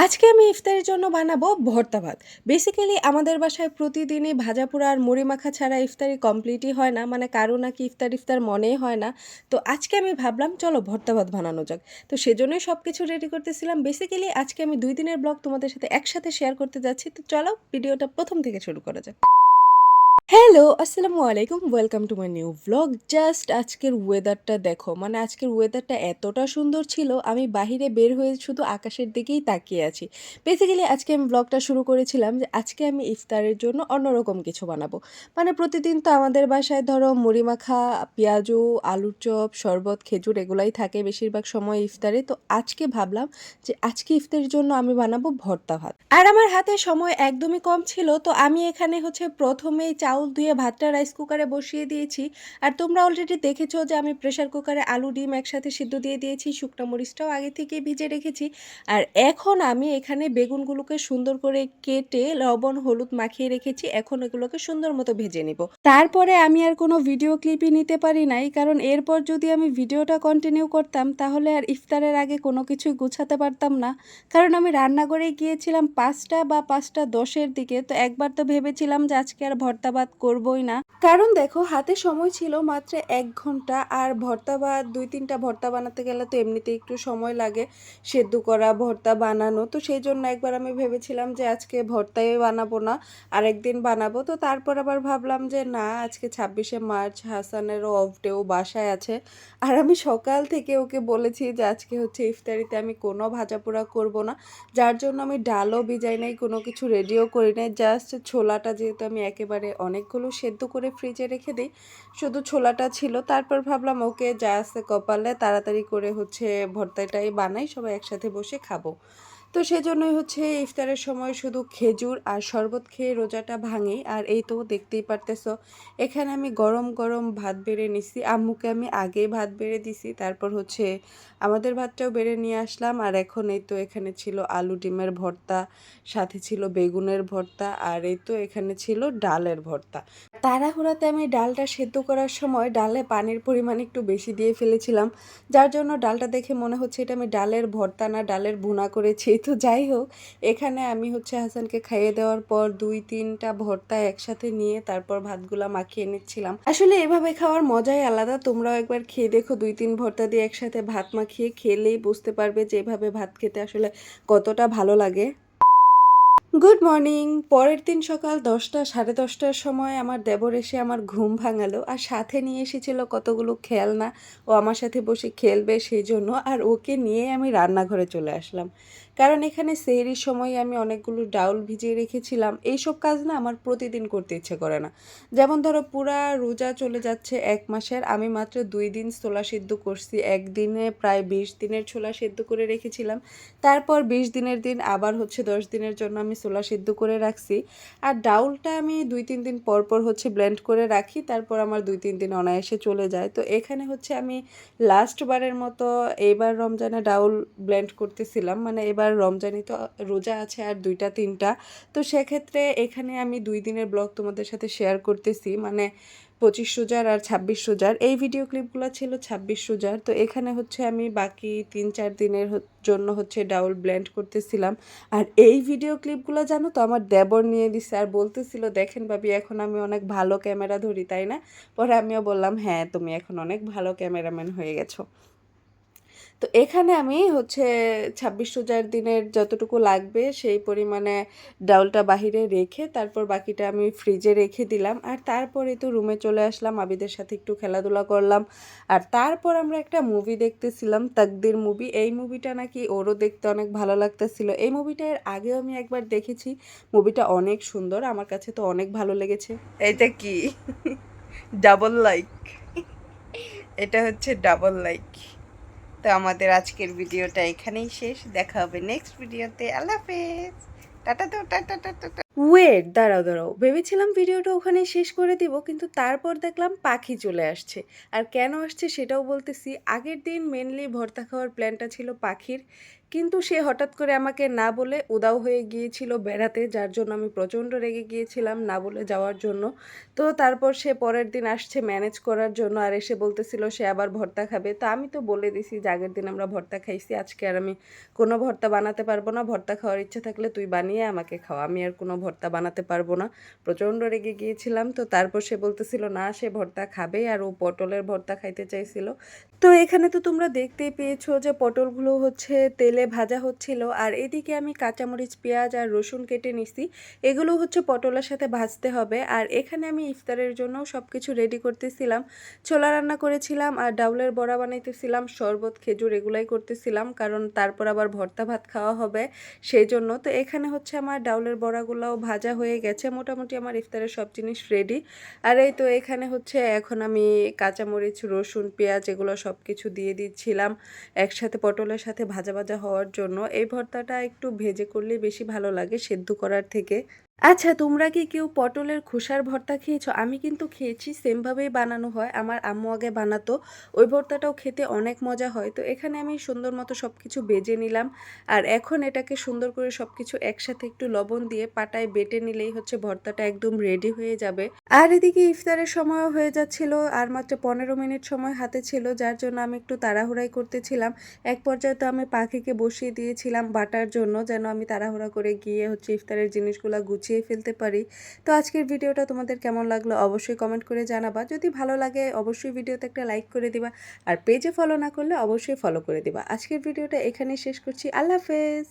আজকে আমি ইফতারের জন্য বানাবো ভর্তা ভাত। বেসিক্যালি আমাদের বাসায় প্রতিদিনই ভাজাপোড়া আর মুড়ি মাখা ছাড়া ইফতারি কমপ্লিটই হয় না। মানে কারো নাকি ইফতার ইফতার মনেই হয় না। তো আজকে আমি ভাবলাম চলো ভর্তা ভাত বানানো যাক। তো সেজন্যই সব কিছু রেডি করতেছিলাম। বেসিক্যালি আজকে আমি ২ দিনের ব্লগ তোমাদের সাথে একসাথে শেয়ার করতে যাচ্ছি। তো চলো ভিডিওটা ১ম থেকে শুরু করা যাক। হ্যালো, আসসালামু আলাইকুম। Welcome to my new vlog. Just আজকের ওয়েদারটা দেখো। মানে আজকের ওয়েদারটা এতটা সুন্দর ছিল, আমি বাহিরে বের হয়ে শুধু আকাশের দিকেই তাকিয়ে আছি। বেসিক্যালি আজকে আমি ব্লগটা শুরু করেছিলাম যে আজকে আমি ইফতারের জন্য অন্যরকম কিছু বানাবো। মানে প্রতিদিন তো আমাদের বাসায় ধরো মুড়ি মাখা, পেঁয়াজু, আলুর চপ, শরবত, খেজুর এগুলাই থাকে বেশিরভাগ সময় ইফতারে। তো আজকে ভাবলাম যে আজকে ইফতারের জন্য আমি বানাবো ভর্তা ভাত। আর আমার হাতে সময় একদমই কম ছিল, তো আমি এখানে হচ্ছে প্রথমেই চাউল ধুয়ে ভাতটা রাইস কুকারে বসিয়ে দিয়েছি। আর তোমরা অলরেডি দেখেছো যে আমি প্রেসার কুকারে আলু ডিম একসাথে সিদ্ধ দিয়ে দিয়েছি, শুকনো মরিচটাও আগে থেকে ভিজে রেখেছি। আর এখন আমি এখানে বেগুনগুলোকে সুন্দর করে কেটে লবণ হলুদ মাখিয়ে রেখেছি, এখন এগুলোকে সুন্দর মতো ভেজে নিব। তারপরে আমি আর কোনো ভিডিও ক্লিপই নিতে পারি নাই, কারণ এরপর যদি আমি ভিডিওটা কন্টিনিউ করতাম তাহলে আর ইফতারের আগে কোনো কিছুই গুছাতে পারতাম না। কারণ আমি রান্নাঘরে গিয়েছিলাম ৫টা বা ৫টা ১০-এর দিকে। তো একবার তো ভেবেছিলাম যে আজকে আর ভর্তা ভাত করবই না, কারণ দেখো হাতে সময় ছিল মাত্র ১ ঘন্টা। আর ভর্তা ভাত ২-৩টা ভর্তা বানাতে গেলে তো এমনিতেই একটু সময় লাগে, সেদ্ধ করা ভর্তা বানানো। তো সেই জন্য একবার আমি ভেবেছিলাম যে আজকে ভর্তাই বানাবো না, আরেকদিন বানাবো। তো তারপর আবার ভাবলাম যে না, আজকে ২৬শে মার্চ, হাসানেরও অফ ডে, ও বাসায় আছে। আর আমি সকাল থেকে ওকে বলেছি যে আজকে হচ্ছে ইফতারিতে আমি কোনো ভাজাপোড়া করব না, যার জন্য আমি ডালও ভিজাই নাই, কোনো কিছু রেডিও করি নাই। জাস্ট ছোলাটা যেহেতু আমি একেবারে অনেকগুলো সেদ্ধ করে ফ্রিজে রেখে দিই, শুধু ছোলাটা ছিল। তারপর ভাবলাম ওকে যা আছে কপালে তাড়াতাড়ি করে হচ্ছে ভর্তাটাই বানাই, সবাই একসাথে বসে খাবো। তো সেজন্যই হচ্ছে ইফতারের সময় শুধু খেজুর আর শরবত খেয়ে রোজাটা ভাঙি। আর এই তো দেখতেই পারতেছো, এখানে আমি গরম গরম ভাত বেড়ে নিছি। আম্মুকে আমি আগেই ভাত বেড়ে দিছি, তারপর হচ্ছে আমাদের ভাতটাও বেড়ে নিয়ে আসলাম। আর এখন এই তো এখানে ছিল আলু ডিমের ভর্তা, সাথে ছিল বেগুনের ভর্তা, আর এই তো এখানে ছিল ডালের ভর্তা। তাড়াহুড়াতে আমি ডালটা সেদ্ধ করার সময় ডালে পানির পরিমাণ একটু বেশি দিয়ে ফেলেছিলাম, যার জন্য ডালটা দেখে মনে হচ্ছে এটা আমি ডালের ভর্তা না ডালের ভুনা করেছি। তো যাই হোক, এখানে আমি হচ্ছে হাসানকে খাইয়ে দেওয়ার পর ২-৩টা ভর্তা একসাথে নিয়ে তারপর ভাতগুলা মাখিয়ে নিচ্ছিলাম। আসলে এভাবে খাওয়ার মজাই আলাদা, তোমরাও একবার খেয়ে দেখো। ২-৩ ভর্তা দিয়ে একসাথে ভাত মাখিয়ে খেলেই বুঝতে পারবে যে এভাবে ভাত খেতে আসলে কতটা ভালো লাগে। Good morning. পরের দিন সকাল 10টা 10:30টার সময় আমার দেবর এসে আমার ঘুম ভাঙালো, আর সাথে নিয়ে এসেছিল কতগুলো খেলনা। ও আমার সাথে বসে খেলবে সেই জন্য, আর ওকে নিয়ে আমি রান্নাঘরে চলে আসলাম। কারণ এখানে সেহরির সময় আমি অনেকগুলো ডাউল ভিজিয়ে রেখেছিলাম। এইসব কাজ না আমার প্রতিদিন করতে ইচ্ছে করে না। যেমন ধরো পুরা রোজা চলে যাচ্ছে ১ মাসের, আমি মাত্র ২ দিন ছোলা সিদ্ধ করছি, একদিনে প্রায় ২০ দিনের ছোলা সিদ্ধ করে রেখেছিলাম। তারপর ২০ দিনের দিন আবার হচ্ছে ১০ দিনের জন্য আমি ছোলা সিদ্ধ করে রাখছি। আর ডাউলটা আমি ২-৩ দিন পর পর হচ্ছে ব্লেন্ড করে রাখি, তারপর আমার ২-৩ দিন অনায়াসে চলে যায়। তো এখানে হচ্ছে আমি লাস্ট বারের মতো এইবার রমজানে ডাউল ব্লেন্ড করতেছিলাম। মানে এবার রমজানই তো রোজা আছে আর ২টা ৩টা। তো সেক্ষেত্রে এখানে আমি ২ দিনের ব্লগ তোমাদের সাথে শেয়ার করতেছি। মানে ২৫ রোজার আর ২৬ রোজার এই ভিডিও ক্লিপগুলো ছিল ২৬ রোজার। তো এখানে হচ্ছে আমি বাকি ৩-৪ দিনের জন্য হচ্ছে ডাউল ব্লেন্ড করতেছিলাম। আর এই ভিডিও ক্লিপগুলো জানো তো আমার দেবর নিয়ে দিছে, আর বলতেছিল দেখেন ভাবি এখন আমি অনেক ভালো ক্যামেরা ধরি তাই না। পরে আমিও বললাম হ্যাঁ, তুমি এখন অনেক ভালো ক্যামেরাম্যান হয়ে গেছো। তো এখানে আমি হচ্ছে ২৬ রোজার দিনের যতটুকু লাগবে সেই পরিমাণে ডাউলটা বাহিরে রেখে তারপর বাকিটা আমি ফ্রিজে রেখে দিলাম। আর তারপরে তো রুমে চলে আসলাম, আবিদের সাথে একটু খেলাধুলা করলাম। আর তারপর আমরা একটা মুভি দেখতেছিলাম, তাকদির মুভি। এই মুভিটা নাকি ওরও দেখতে অনেক ভালো লাগতেছিল। এই মুভিটা এর আগেও আমি একবার দেখেছি, মুভিটা অনেক সুন্দর, আমার কাছে তো অনেক ভালো লেগেছে। এটা কি ডাবল লাইক? এটা হচ্ছে ডাবল লাইক। তো আমাদের আজকের ভিডিওটা এখানেই শেষ, দেখা হবে নেক্সট ভিডিওতে। আল্লাহ হাফেজ, টাটা। তো টাটা টাটা। ওয়েট! দাঁড়াও, দাঁড়াও। ভেবেছিলাম ভিডিওটা ওখানেই শেষ করে দিব। কিন্তু তারপর দেখলাম পাখি চলে আসছে। আর কেন আসছে সেটাও বলতেছি। আগের দিন মেইনলি ভর্তা খাওয়ার প্ল্যানটা ছিল পাখির। কিন্তু সে হঠাৎ করে আমাকে না বলে উধাও হয়ে গিয়েছিল বেড়াতে। যার জন্য আমি প্রচণ্ড রেগে গিয়েছিলাম না বলে যাওয়ার জন্য। তো তারপর সে পরের দিন আসছে ম্যানেজ করার জন্য। আর এসে বলতেছিল সে আবার ভর্তা খাবে। তো আমি তো বলে দিছি যে, "আগের দিন আমরা ভর্তা খাইছি। আজকে আর আমি কোনো ভর্তা বানাতে পারবো না। ভর্তা খাওয়ার ইচ্ছা থাকলে তুই বানিয়ে আমাকে খাওয়া। আমি আর কোনো ভর্তা বানাতে পারবো না।" প্রচণ্ড রেগে গিয়েছিলাম। তো তারপর সে বলতেছিল না সে ভর্তা খাবে আর ও পটলের ভর্তা খাইতে চাইছিল। তো এখানে তো তোমরা দেখতেই পেয়েছো যে পটলগুলো হচ্ছে তেলে ভাজা হচ্ছিল। আর এদিকে আমি কাঁচামরিচ, পেঁয়াজ আর রসুন কেটে নিছি। এগুলো হচ্ছে পটলের সাথে ভাজতে হবে। আর এখানে আমি ইফতারের জন্যও সবকিছু রেডি করতেছিলাম। ছোলা রান্না করেছিলাম আর ডাউলের বড়া বানাইতেছিলাম, শরবত, খেজুর এগুলাই করতেছিলাম। কারণ তারপর আবার ভর্তা ভাত খাওয়া হবে সেইজন্য। তো এখানে হচ্ছে আমার ডাউলের বড়াগুলাও ভাজা হয়ে গেছে। মোটামুটি আমার ইফতারের সব জিনিস রেডি। আর এই তো এখানে হচ্ছে এখন আমি কাঁচামরিচ, রসুন, পেঁয়াজ এগুলো সবকিছু দিয়ে দিচ্ছিলাম একসাথে পটলের সাথে ভাজা, ভাজা হওয়ার জন্য। এই ভর্তাটা একটু ভেজে করলেই বেশি ভালো লাগে সেদ্ধ করার থেকে। আচ্ছা, তোমরা কি কেউ পটলের খোসার ভর্তা খেয়েছো? আমি কিন্তু খেয়েছি, সেমভাবেই বানানো হয়। আমার আম্মু আগে বানাতো। ওই ভর্তাটাও খেতে অনেক মজা হয়। তো এখানে আমি সুন্দর মতো সবকিছু ভেজে নিলাম। আর এখন এটাকে সুন্দর করে সবকিছু একসাথে একটু লবণ দিয়ে পাটায় বেটে নিলেই হচ্ছে ভর্তাটা একদম রেডি হয়ে যাবে। আর এদিকে ইফতারের সময়ও হয়ে যাচ্ছিল। আর মাত্র ১৫ মিনিট সময় হাতে ছিল, যার জন্য আমি একটু তাড়াহুড়াই করতেছিলাম। এক পর্যায়ে তো আমি পাখিকে বসিয়ে দিয়েছিলাম বাটার জন্য, যেন আমি তাড়াহুড়া করে গিয়ে হচ্ছে ইফতারের জিনিসগুলা গুছিয়ে ফেলতে পারি। তো আজকের ভিডিওটা তোমাদের কেমন লাগলো অবশ্যই কমেন্ট করে জানাবা। যদি ভালো লাগে অবশ্যই ভিডিওতে একটা লাইক করে দিবা। আর পেজে ফলো না করলে অবশ্যই ফলো করে দিবা। আজকের ভিডিওটা এখানেই শেষ করছি। আল্লাহ হাফেজ।